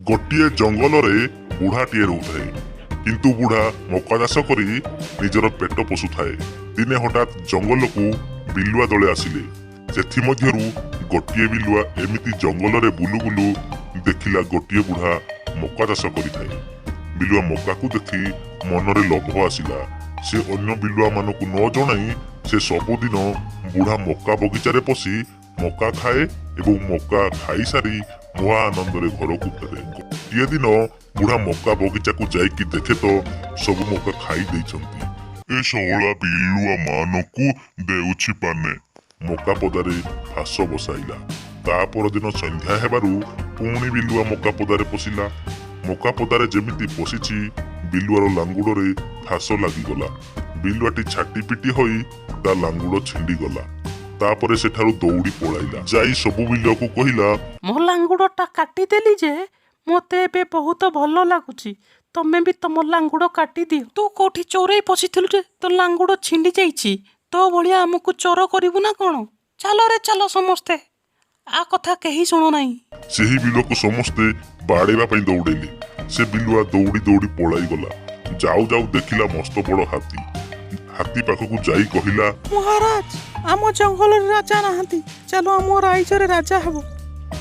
ଗୋଟିଏ ଜଙ୍ଗଲରେ ବୁଢ଼ାଟିଏ ରହୁଥାଏ। କିନ୍ତୁ ବୁଢ଼ା ମକା ଚାଷ କରି ନିଜର ପେଟ ପୋଷୁଥାଏ। ଦିନେ ହଠାତ୍ ଜଙ୍ଗଲକୁ ବିଲୁଆ ଦଳେ ଆସିଲେ। ସେଥିମଧ୍ୟରୁ ଗୋଟିଏ ବିଲୁଆ ଏମିତି ଜଙ୍ଗଲରେ ବୁଲୁ ବୁଲୁ ଦେଖିଲା ଗୋଟିଏ ବୁଢ଼ା ମକା ଚାଷ କରିଥାଏ। ବିଲୁଆ ମକାକୁ ଦେଖି ମନରେ ଲୋଭ ଆସିଲା। ସେ ଅନ୍ୟ ବିଲୁଆମାନଙ୍କୁ ନ ଜଣାଇ ସେ ସବୁଦିନ ବୁଢ଼ା ମକା ବଗିଚାରେ ପଶି ମକା ଖାଏ ଏବଂ ମକା ଖାଇସାରି ମହା ଆନନ୍ଦରେ ଘରକୁ ଫେରେ। ଗୋଟିଏ ଦିନ ବୁଢ଼ା ମକା ବଗିଚାକୁ ଯାଇକି ଦେଖେ ତ ସବୁ ମକା ଖାଇ ଦେଇଛନ୍ତି। ଏ ଶଳା ବିଲୁଆ ମାନଙ୍କୁ ଦେଉଛି ପାନେ। ମକା ପଦାରେ ଫାସ ବସାଇଲା। ତା ପରଦିନ ସନ୍ଧ୍ୟା ହେବାରୁ ପୁଣି ବିଲୁଆ ମକା ପଦାରେ ପଶିଲା। ମକା ପଦାରେ ଯେମିତି ପଶିଛି ବିଲୁଆର ଲାଙ୍ଗୁଡ଼ରେ ଫାସ ଲାଗିଗଲା। ବିଲୁଆଟି ଛାଟି ପିଟି ହୋଇ ତା ଲାଙ୍ଗୁଡ଼ ଛିଣ୍ଡିଗଲା। ତାପରେ ସେଠାରୁ ଦୌଡ଼ି ପଳାଇଲା। ଯାଇ ସବୁ ବିଲୁଆକୁ କହିଲା, ମୋ ଲାଙ୍ଗୁଡ଼ଟା କାଟିଦେଲି ଯେ ମୋତେ ଏବେ ବହୁତ ଭଲ ଲାଗୁଛି। ତମେ ବି ତମ ଲାଙ୍ଗୁଡ଼ କାଟିଦିଅ। ତୁ କୋଉଠି ଚୋରେଇ ପଶିଥିଲୁ ଯେ ତୋ ଲାଙ୍ଗୁଡ଼ ଛିଣ୍ଡି ଯାଇଛି। ତୋ ଭଳିଆ ଆମକୁ ଚୋର କରିବୁ ନା କ'ଣ? ଚାଲ ରେ ଚାଲ ସମସ୍ତେ, ଆ କଥା କେହି ଶୁଣୁନାହିଁ। ସେହି ବିଲୁଆକୁ ସମସ୍ତେ ବାଡ଼େଇବା ପାଇଁ ଦୌଡ଼ିଲେ। ସେ ବିଲୁଆ ଦୌଡ଼ି ଦୌଡ଼ି ପଳାଇଗଲା। ଯାଉ ଯାଉ ଦେଖିଲା ମସ୍ତ ବଡ଼ ହାତୀ। ହାତୀ ପାଖକୁ ଯାଇ କହିଲା, ମହାରାଜ, ଆମ ଜଙ୍ଗଲରେ ରାଜା ନାହାନ୍ତି, ଚାଲ ଆମ ରାଜ୍ୟରେ ରାଜା ହେବ।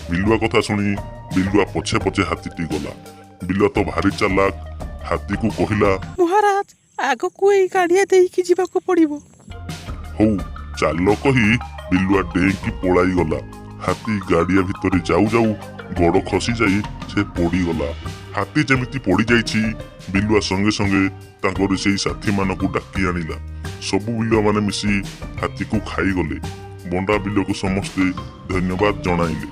ବିଲୁଆ କଥା ଶୁଣି ବିଲୁଆ ପଛେ ପଛେ ହାତୀଟି ଗଲା। ବିଲୁଆ ତ ଭାରି ଚାଲାକ। ହାତୀକୁ କହିଲା, ମହାରାଜ, ଆଗକୁ ଏଇ ଗାଡ଼ିଆ ଦେଇକି ଯିବାକୁ ପଡ଼ିବ। ହଉ ଚାଲ କହି ବିଲୁଆ ଡେଇଁକି ପଳାଇଗଲା। ହାତୀ ଗାଡ଼ିଆ ଭିତରେ ଯାଉ ଯାଉ ଗୋଡ଼ ଖସି ଯାଇ ସେ ପଡ଼ିଗଲା। ହାତୀ ଯେମିତି ପଡ଼ିଯାଇଛି ବିଲୁଆ ସଙ୍ଗେ ସଙ୍ଗେ ତାଙ୍କର ସେଇ ସାଥୀମାନଙ୍କୁ ଡାକି ଆଣିଲା। ସବୁ ବିଲୁଆମାନେ ମିଶି ହାତୀକୁ ଖାଇଗଲେ। ବଣ୍ଡା ବିଲୁଆକୁ ସମସ୍ତେ ଧନ୍ୟବାଦ ଜଣାଇଲେ।